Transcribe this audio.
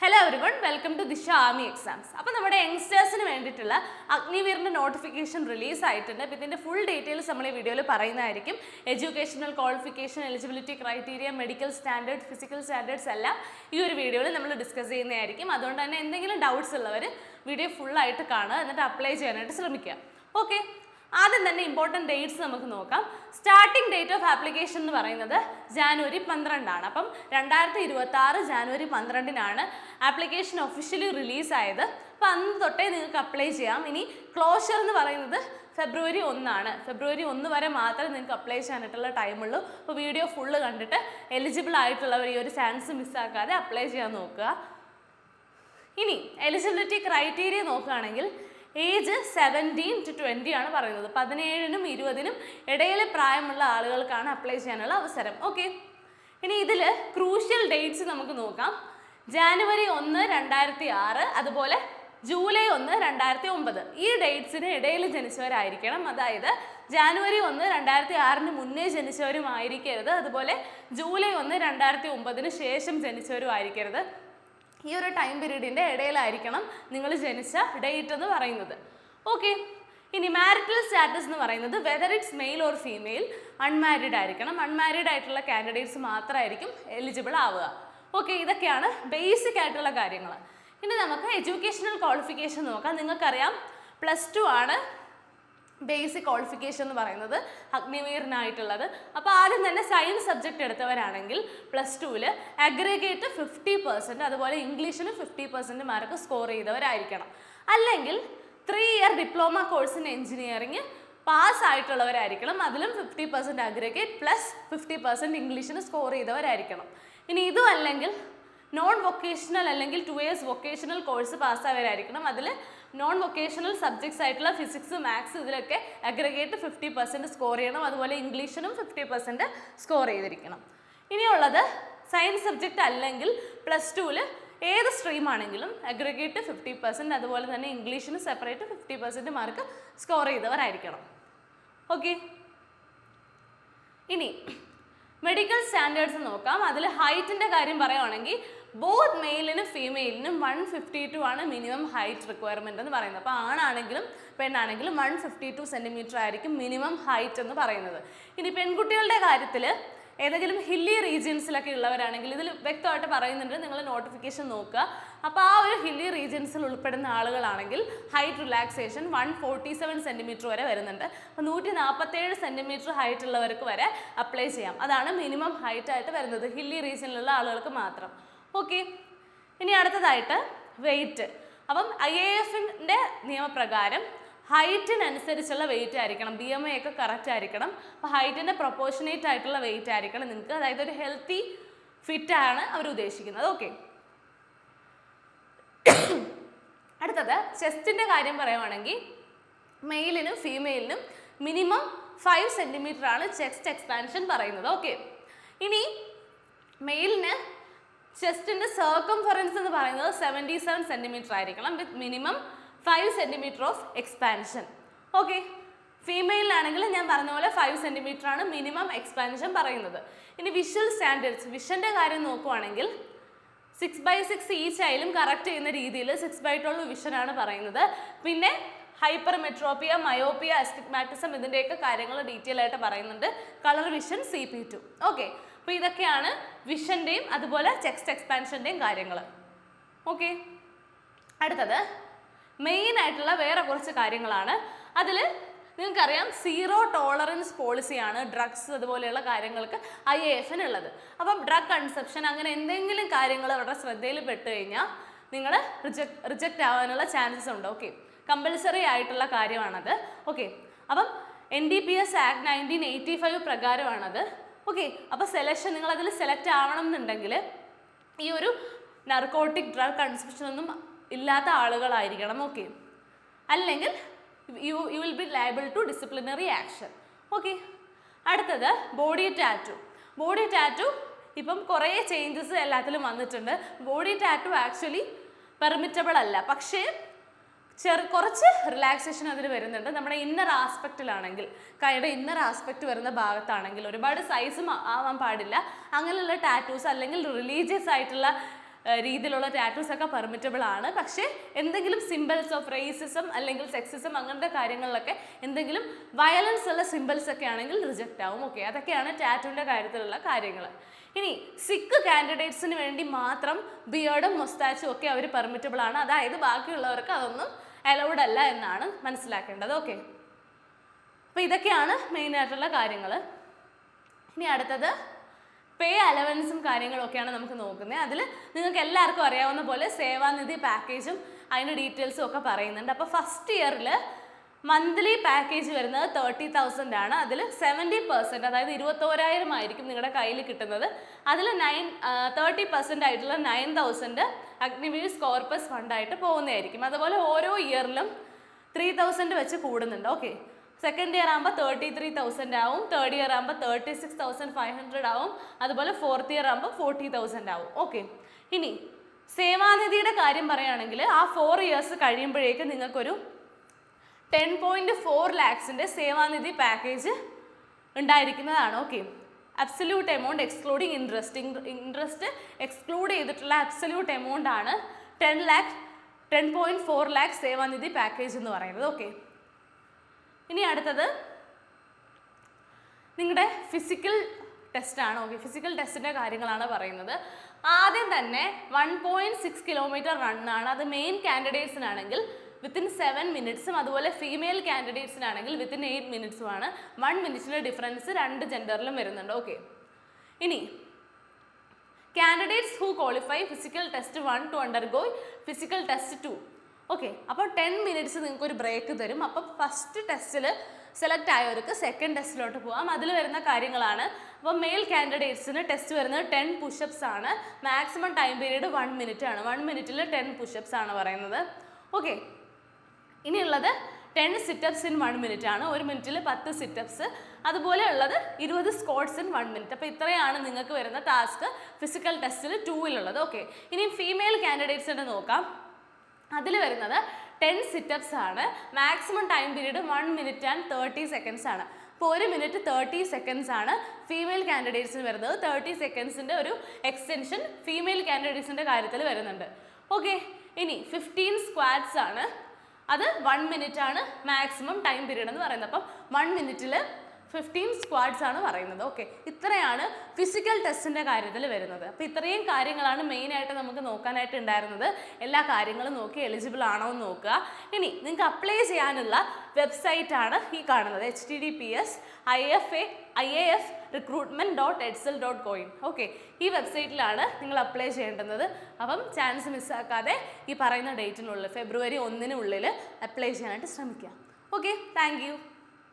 Hello everyone, welcome to Disha Army Exams. അപ്പോൾ നമ്മുടെ യങ്സ്റ്റേഴ്സിന് വേണ്ടിയിട്ടുള്ള അഗ്നിവീറിന്റെ നോട്ടിഫിക്കേഷൻ റിലീസ് ആയിട്ടുണ്ട്. അപ്പോൾ ഇതിന്റെ ഫുൾ ഡീറ്റെയിൽസ് നമ്മൾ ഈ വീഡിയോയിൽ പറയുന്നതായിരിക്കും. Educational qualification, eligibility criteria, medical standard, physical standards എല്ലാം ഈ ഒരു വീഡിയോയിൽ നമ്മൾ ഡിസ്കസ് ചെയ്യുന്നതായിരിക്കും. അതുകൊണ്ട് തന്നെ എന്തെങ്കിലും ഡൗട്ട്സ് ഉള്ളവർ വീഡിയോ ഫുൾ ആയിട്ട് കാണുക, എന്നിട്ട് അപ്ലൈ ചെയ്യാനായിട്ട് ശ്രമിക്കുക. ഓക്കെ, ആദ്യം തന്നെ ഇമ്പോർട്ടൻറ്റ് ഡേറ്റ്സ് നമുക്ക് നോക്കാം. സ്റ്റാർട്ടിംഗ് ഡേറ്റ് ഓഫ് ആപ്ലിക്കേഷൻ എന്ന് പറയുന്നത് ജാനുവരി 12 ആണ്. അപ്പം 2026 ജാനുവരി 12 ആപ്ലിക്കേഷൻ ഒഫീഷ്യലി റിലീസായത്. അപ്പോൾ അന്ന് തൊട്ടേ നിങ്ങൾക്ക് അപ്ലൈ ചെയ്യാം. ഇനി ക്ലോഷർ എന്ന് പറയുന്നത് ഫെബ്രുവരി 1 ഫെബ്രുവരി 1 വരെ മാത്രമേ നിങ്ങൾക്ക് അപ്ലൈ ചെയ്യാനായിട്ടുള്ള ടൈമുള്ളൂ. അപ്പോൾ വീഡിയോ ഫുള്ള് കണ്ടിട്ട് എലിജിബിൾ ആയിട്ടുള്ളവർ ഈ ഒരു ചാൻസ് മിസ്സാക്കാതെ അപ്ലൈ ചെയ്യാൻ നോക്കുക. ഇനി എലിജിബിലിറ്റി ക്രൈറ്റീരിയ നോക്കുകയാണെങ്കിൽ ഏജ് 17 to 20 ആണ് പറയുന്നത്. 17നും 20നും ഇടയിൽ പ്രായമുള്ള ആളുകൾക്കാണ് അപ്ലൈ ചെയ്യാനുള്ള അവസരം. ഓക്കെ, ഇനി ഇതിൽ ക്രൂഷ്യൽ ഡേറ്റ്സ് നമുക്ക് നോക്കാം. ജാനുവരി 1, 2006, അതുപോലെ ജൂലൈ 1, 2009 ഈ ഡേറ്റ്സിന് ഇടയിൽ ജനിച്ചവരായിരിക്കണം. അതായത് ജാനുവരി 1, 2006 മുന്നേ ജനിച്ചവരും ആയിരിക്കരുത്, അതുപോലെ ജൂലൈ 1, 2009 ശേഷം ജനിച്ചവരും ആയിരിക്കരുത്. ഈ ഒരു ടൈം പീരീഡിൻ്റെ ഇടയിലായിരിക്കണം നിങ്ങൾ ജനിച്ച ഡേറ്റ് എന്ന് പറയുന്നത്. ഓക്കെ, ഇനി മാരിറ്റൽ സ്റ്റാറ്റസ് എന്ന് പറയുന്നത് whether it's male or female, unmarried ആയിരിക്കണം. അൺമാരീഡ് ആയിട്ടുള്ള കാൻഡിഡേറ്റ്സ് മാത്രമായിരിക്കും എലിജിബിൾ ആവുക. ഓക്കെ, ഇതൊക്കെയാണ് ബേസിക് ആയിട്ടുള്ള കാര്യങ്ങൾ. ഇനി നമുക്ക് എഡ്യൂക്കേഷണൽ ക്വാളിഫിക്കേഷൻ നോക്കാം. നിങ്ങൾക്കറിയാം +2 ആണ് ബേസിക് ക്വാളിഫിക്കേഷൻ എന്ന് പറയുന്നത് അഗ്നിവീറിനായിട്ടുള്ളത്. അപ്പോൾ ആദ്യം തന്നെ സയൻസ് സബ്ജക്റ്റ് എടുത്തവരാണെങ്കിൽ +2-ൽ അഗ്രിഗേറ്റ് 50%, അതുപോലെ ഇംഗ്ലീഷിന് 50% മാർക്ക് സ്കോർ ചെയ്തവരായിരിക്കണം. അല്ലെങ്കിൽ 3 year diploma course in engineering pass ആയിട്ടുള്ളവരായിരിക്കണം. അതിലും 50% അഗ്രിഗേറ്റ് പ്ലസ് 50% ഇംഗ്ലീഷിന് സ്കോർ ചെയ്തവരായിരിക്കണം. ഇനി ഇതും അല്ലെങ്കിൽ നോൺ വൊക്കേഷണൽ അല്ലെങ്കിൽ 2 years വൊക്കേഷണൽ കോഴ്സ് പാസ്സായവരായിരിക്കണം. അതിൽ നോൺ വൊക്കേഷണൽ സബ്ജക്ട്സ് ആയിട്ടുള്ള ഫിസിക്സ്, മാത്സ് ഇതിലൊക്കെ അഗ്രിഗേറ്റ് 50% സ്കോർ ചെയ്യണം. അതുപോലെ ഇംഗ്ലീഷിനും 50% സ്കോർ ചെയ്തിരിക്കണം. ഇനിയുള്ളത് സയൻസ് സബ്ജക്റ്റ് അല്ലെങ്കിൽ +2-ൽ ഏത് സ്ട്രീം ആണെങ്കിലും അഗ്രിഗേറ്റ് 50%, അതുപോലെ തന്നെ ഇംഗ്ലീഷിന് സെപ്പറേറ്റ് 50% മാർക്ക് സ്കോർ ചെയ്തവരായിരിക്കണം. ഓക്കെ, ഇനി മെഡിക്കൽ സ്റ്റാൻഡേർഡ്സ് നോക്കാം. അതിൽ ഹൈറ്റിൻ്റെ കാര്യം പറയുകയാണെങ്കിൽ ബോത്ത് മെയിലിനും ഫീമെയിലിനും 152 ആണ് മിനിമം ഹൈറ്റ് റിക്വയർമെൻറ്റ് എന്ന് പറയുന്നത്. അപ്പോൾ ആണാണെങ്കിലും പെണ്ണാണെങ്കിലും 152 സെൻറ്റിമീറ്റർ ആയിരിക്കും മിനിമം ഹൈറ്റ് എന്ന് പറയുന്നത്. ഇനി പെൺകുട്ടികളുടെ കാര്യത്തിൽ ഏതെങ്കിലും ഹില്ലി റീജിയൻസിലൊക്കെ ഉള്ളവരാണെങ്കിൽ ഇതിൽ വ്യക്തമായിട്ട് പറയുന്നുണ്ട്, നിങ്ങൾ നോട്ടിഫിക്കേഷൻ നോക്കുക. അപ്പോൾ ആ ഒരു ഹില്ലി റീജിയൻസിൽ ഉൾപ്പെടുന്ന ആളുകളാണെങ്കിൽ ഹൈറ്റ് റിലാക്സേഷൻ 147 സെൻറ്റിമീറ്റർ വരെ വരുന്നുണ്ട്. അപ്പോൾ 147 സെൻറ്റിമീറ്റർ ഹൈറ്റ് ഉള്ളവർക്ക് വരെ അപ്ലൈ ചെയ്യാം. അതാണ് മിനിമം ഹൈറ്റ് ആയിട്ട് വരുന്നത് ഹില്ലി റീജിയനിലുള്ള ആളുകൾക്ക് മാത്രം. ഓക്കെ, ഇനി അടുത്തതായിട്ട് വെയിറ്റ്. അപ്പം IAF-ൻ്റെ നിയമപ്രകാരം ഹൈറ്റിനനുസരിച്ചുള്ള വെയിറ്റ് ആയിരിക്കണം. BMI ഒക്കെ കറക്റ്റ് ആയിരിക്കണം. അപ്പോൾ ഹൈറ്റിൻ്റെ പ്രൊപ്പോർഷനേറ്റ് ആയിട്ടുള്ള വെയിറ്റ് ആയിരിക്കണം നിങ്ങൾക്ക്. അതായത് ഒരു ഹെൽത്തി ഫിറ്റാണ് അവർ ഉദ്ദേശിക്കുന്നത്. ഓക്കെ, അടുത്തത് ചെസ്റ്റിൻ്റെ കാര്യം പറയുവാണെങ്കിൽ മെയിലിനും ഫീമെയിലിനും മിനിമം 5 സെൻറ്റിമീറ്റർ ആണ് ചെസ്റ്റ് എക്സ്പാൻഷൻ പറയുന്നത്. ഓക്കെ, ഇനി മെയിലിന് ചെസ്റ്റിൻ്റെ സർക്കംഫറൻസ് എന്ന് പറയുന്നത് 77 സെൻറ്റിമീറ്റർ ആയിരിക്കണം with minimum 5 centimetre of expansion. Okay, ഫീമെയിലാണെങ്കിൽ ഞാൻ പറഞ്ഞ പോലെ 5 സെൻറ്റിമീറ്റർ ആണ് മിനിമം എക്സ്പാൻഷൻ പറയുന്നത്. ഇനി വിഷ്വൽ സ്റ്റാൻഡേർഡ്സ്, വിഷൻ്റെ കാര്യം നോക്കുവാണെങ്കിൽ 6/6 ഈച്ച് ആയാലും കറക്റ്റ് ചെയ്യുന്ന രീതിയിൽ 6/12 വിഷനാണ് പറയുന്നത്. പിന്നെ ഹൈപ്പർ മെട്രോപ്പിയ, മയോപ്പിയ, അസ്റ്റിഗ്മാറ്റിസം ഇതിൻ്റെയൊക്കെ കാര്യങ്ങൾ ഡീറ്റെയിൽ ആയിട്ട് പറയുന്നുണ്ട്. Colour vision CP2. ഓക്കെ, അപ്പോൾ ഇതൊക്കെയാണ് വിഷൻ്റെയും അതുപോലെ ചെസ്റ്റ് എക്സ്പാൻഷൻ്റെയും കാര്യങ്ങൾ. ഓക്കെ, അടുത്തത് മെയിൻ ആയിട്ടുള്ള വേറെ കുറച്ച് കാര്യങ്ങളാണ്. അതിൽ നിങ്ങൾക്കറിയാം 0 ടോളറൻസ് പോളിസിയാണ് ഡ്രഗ്സ് അതുപോലെയുള്ള കാര്യങ്ങൾക്ക് IAF-ന് ഉള്ളത്. അപ്പം ഡ്രഗ് കൺസപ്ഷൻ അങ്ങനെ എന്തെങ്കിലും കാര്യങ്ങൾ അവരുടെ ശ്രദ്ധയിൽ പെട്ട് കഴിഞ്ഞാൽ നിങ്ങൾ റിജക്റ്റ് ആവാനുള്ള ചാൻസസ് ഉണ്ട്. ഓക്കെ, കമ്പൽസറി ആയിട്ടുള്ള കാര്യമാണത്. ഓക്കെ, അപ്പം NDPS Act 1985 പ്രകാരമാണത്. ഓക്കെ, അപ്പോൾ സെലക്ഷൻ നിങ്ങൾ അതിൽ സെലക്ട് ആവണം എന്നുണ്ടെങ്കിൽ ഈ ഒരു നർക്കോട്ടിക് ഡ്രഗ് കൺസപ്ഷൻ ഒന്നും ഇല്ലാത്ത ആളുകളായിരിക്കണം. ഓക്കെ, അല്ലെങ്കിൽ you will be liable to disciplinary action. Okay, അടുത്തത് ബോഡി ടാറ്റു. ബോഡി ടാറ്റു ഇപ്പം കുറേ ചേഞ്ചസ് എല്ലാത്തിലും വന്നിട്ടുണ്ട്. ബോഡി ടാറ്റു ആക്ച്വലി പെർമിറ്റബിൾ അല്ല, പക്ഷേ കുറച്ച് റിലാക്സേഷൻ അതിൽ വരുന്നുണ്ട്. നമ്മുടെ ഇന്നർ ആസ്പെക്റ്റിലാണെങ്കിൽ, കൈയുടെ ഇന്നർ ആസ്പെക്റ്റ് വരുന്ന ഭാഗത്താണെങ്കിൽ ഒരുപാട് സൈസും ആവാൻ പാടില്ല. അങ്ങനെയുള്ള ടാറ്റൂസ് അല്ലെങ്കിൽ റിലീജിയസ് ആയിട്ടുള്ള രീതിയിലുള്ള ടാറ്റൂസ് ഒക്കെ പെർമിറ്റബിൾ ആണ്. പക്ഷേ എന്തെങ്കിലും സിമ്പിൾസ് ഓഫ് റേസിസം അല്ലെങ്കിൽ സെക്സിസം അങ്ങനത്തെ കാര്യങ്ങളിലൊക്കെ എന്തെങ്കിലും വയലൻസ് ഉള്ള സിമ്പിൾസ് ഒക്കെ ആണെങ്കിൽ റിജക്റ്റ് ആവും. ഓക്കെ, അതൊക്കെയാണ് ടാറ്റൂവിൻ്റെ കാര്യത്തിലുള്ള കാര്യങ്ങൾ. ഇനി സിക്ക് കാൻഡിഡേറ്റ്സിന് വേണ്ടി മാത്രം ബിയേർഡും മൊസ്താച്ചും ഒക്കെ അവർ പെർമിറ്റബിൾ ആണ്. അതായത് ബാക്കിയുള്ളവർക്ക് അതൊന്നും അലൗഡ് അല്ല എന്നാണ് മനസ്സിലാക്കേണ്ടത്. ഓക്കെ, അപ്പോൾ ഇതൊക്കെയാണ് മെയിനായിട്ടുള്ള കാര്യങ്ങൾ. ഇനി അടുത്തത് പേ അലവൻസും കാര്യങ്ങളൊക്കെയാണ് നമുക്ക് നോക്കുന്നത്. അതിൽ നിങ്ങൾക്ക് എല്ലാവർക്കും അറിയാവുന്ന പോലെ സേവാനിധി പാക്കേജും അതിൻ്റെ ഡീറ്റെയിൽസും ഒക്കെ പറയുന്നുണ്ട്. അപ്പോൾ ഫസ്റ്റ് ഇയറിൽ മന്ത്ലി പാക്കേജ് വരുന്നത് 30,000 ആണ്. അതിൽ 70%, അതായത് 21,000 ആയിരിക്കും നിങ്ങളുടെ കയ്യിൽ കിട്ടുന്നത്. അതിൽ 30% ആയിട്ടുള്ള 9,000 അഗ്നിവീർ കോർപ്പസ് ഫണ്ടായിട്ട് പോകുന്നതായിരിക്കും. അതുപോലെ ഓരോ ഇയറിലും 3,000 വെച്ച് കൂടുന്നുണ്ട്. ഓക്കെ, സെക്കൻഡ് ഇയർ ആകുമ്പോൾ 33,000 ആവും, തേർഡ് ഇയർ ആകുമ്പോൾ 36,500 ആവും, അതുപോലെ ഫോർത്ത് ഇയർ ആകുമ്പോൾ 40,000 ആവും. ഓക്കെ, ഇനി സേവാനിധിയുടെ കാര്യം പറയുകയാണെങ്കിൽ ആ 4 ഇയേഴ്സ് കഴിയുമ്പോഴേക്കും നിങ്ങൾക്കൊരു 10.4 lakhs സേവാനിധി പാക്കേജ് ഉണ്ടായിരിക്കുന്നതാണ്. Okay, absolute amount excluding interest exclude ചെയ്തിട്ടുള്ള അബ്സല്യൂട്ട് എമൗണ്ട് ആണ് 10.4 lakh സേവാനിധി പാക്കേജ് എന്ന് പറയുന്നത്. ഓക്കെ, ഇനി അടുത്തത് നിങ്ങളുടെ ഫിസിക്കൽ ടെസ്റ്റാണ്. ഓക്കെ, ഫിസിക്കൽ ടെസ്റ്റിൻ്റെ കാര്യങ്ങളാണ് പറയുന്നത്. ആദ്യം തന്നെ 1.6 കിലോമീറ്റർ റണ്ണാണ്. അത് മെയിൻ കാൻഡിഡേറ്റ്സിനാണെങ്കിൽ വിത്തിൻ 7 മിനിറ്റ്സും അതുപോലെ ഫീമെയിൽ കാൻഡിഡേറ്റ്സിനാണെങ്കിൽ വിത്തിൻ 8 മിനിറ്റ്സുമാണ്. 1 മിനിറ്റിൻ്റെ ഡിഫറൻസ് രണ്ട് ജെൻഡറിലും വരുന്നുണ്ട്. ഓക്കെ, ഇനി candidates who qualify physical test 1 to undergo physical test 2. Okay, അപ്പോൾ 10 മിനിറ്റ്സ് നിങ്ങൾക്ക് ഒരു ബ്രേക്ക് തരും. അപ്പം ഫസ്റ്റ് ടെസ്റ്റിൽ സെലക്ട് ആയവർക്ക് സെക്കൻഡ് ടെസ്റ്റിലോട്ട് പോകാം. അതിൽ വരുന്ന കാര്യങ്ങളാണ്. അപ്പോൾ മെയിൽ കാൻഡിഡേറ്റ്സിന് ടെസ്റ്റ് വരുന്നത് 10 പുഷപ്സ് ആണ്. മാക്സിമം ടൈം പീരീഡ് 1 മിനിറ്റ് ആണ്. 1 മിനിറ്റിൽ 10 പുഷപ്സ് ആണ് പറയുന്നത്. ഓക്കെ, ഇനിയുള്ളത് 10 സിറ്റപ്സ് ഇൻ 1 മിനിറ്റ് ആണ്. 1 മിനിറ്റിൽ 10 സിറ്റപ്സ്. അതുപോലെ ഉള്ളത് 20 സ്ക്വാട്സ് ഇൻ 1 മിനിറ്റ്. അപ്പോൾ ഇത്രയാണ് നിങ്ങൾക്ക് വരുന്ന ടാസ്ക് ഫിസിക്കൽ ടെസ്റ്റിൽ 2-ലുള്ളത്. ഓക്കെ, ഇനി ഫീമെയിൽ കാൻഡിഡേറ്റ്സിൻ്റെ നോക്കാം. അതിൽ വരുന്നത് 10 സിറ്റപ്സ് ആണ്. Maximum time period 1 minute and 30 seconds ആണ്. അപ്പോൾ 1 മിനിറ്റ് 30 സെക്കൻഡ്സ് ആണ് ഫീമെയിൽ കാൻഡിഡേറ്റ്സിന് വരുന്നത്. 30 സെക്കൻഡ്സിൻ്റെ ഒരു എക്സ്റ്റൻഷൻ ഫീമെയിൽ കാൻഡിഡേറ്റ്സിൻ്റെ കാര്യത്തിൽ വരുന്നുണ്ട്. ഓക്കെ, ഇനി 15 സ്ക്വാറ്റ്സ് ആണ്. അത് 1 മിനിറ്റ് ആണ് മാക്സിമം ടൈം പീരീഡ് എന്ന് പറയുന്നത്. അപ്പം 1 മിനിറ്റിൽ 15 സ്ക്വാഡ്സ് ആണ് പറയുന്നത്. ഓക്കെ, ഇത്രയാണ് ഫിസിക്കൽ ടെസ്റ്റിൻ്റെ കാര്യത്തിൽ വരുന്നത്. അപ്പോൾ ഇത്രയും കാര്യങ്ങളാണ് മെയിനായിട്ട് നമുക്ക് നോക്കാനായിട്ട് ഉണ്ടായിരുന്നത്. എല്ലാ കാര്യങ്ങളും നോക്കി എലിജിബിൾ ആണോ എന്ന് നോക്കുക. ഇനി നിങ്ങൾക്ക് അപ്ലൈ ചെയ്യാനുള്ള വെബ്സൈറ്റാണ് ഈ കാണുന്നത്, https://iaf.recruitment.edsel.coin. ഓക്കെ, ഈ വെബ്സൈറ്റിലാണ് നിങ്ങൾ അപ്ലൈ ചെയ്യേണ്ടുന്നത്. അപ്പം ചാൻസ് മിസ്സാക്കാതെ ഈ പറയുന്ന ഡേറ്റിനുള്ളിൽ ഫെബ്രുവരി 1-നുള്ളിൽ അപ്ലൈ ചെയ്യാനായിട്ട് ശ്രമിക്കുക. Okay, thank you.